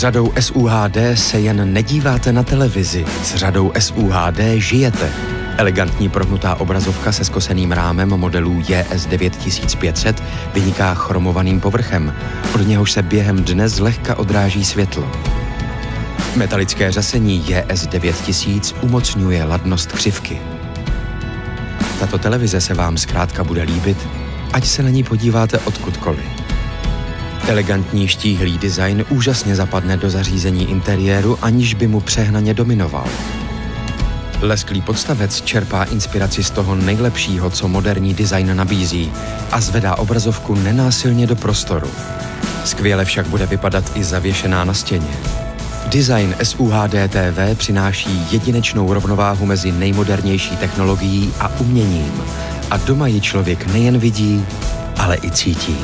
řadou SUHD se jen nedíváte na televizi, s řadou SUHD žijete. Elegantní prohnutá obrazovka se skoseným rámem modelů JS 9500 vyniká chromovaným povrchem, od něhož se během dne zlehka odráží světlo. Metalické řasení JS 9000 umocňuje ladnost křivky. Tato televize se vám zkrátka bude líbit, ať se na ní podíváte odkudkoliv. Elegantní štíhlý design úžasně zapadne do zařízení interiéru, aniž by mu přehnaně dominoval. Lesklý podstavec čerpá inspiraci z toho nejlepšího, co moderní design nabízí, a zvedá obrazovku nenásilně do prostoru. Skvěle však bude vypadat i zavěšená na stěně. Design SUHD TV přináší jedinečnou rovnováhu mezi nejmodernější technologií a uměním. A doma ji člověk nejen vidí, ale i cítí.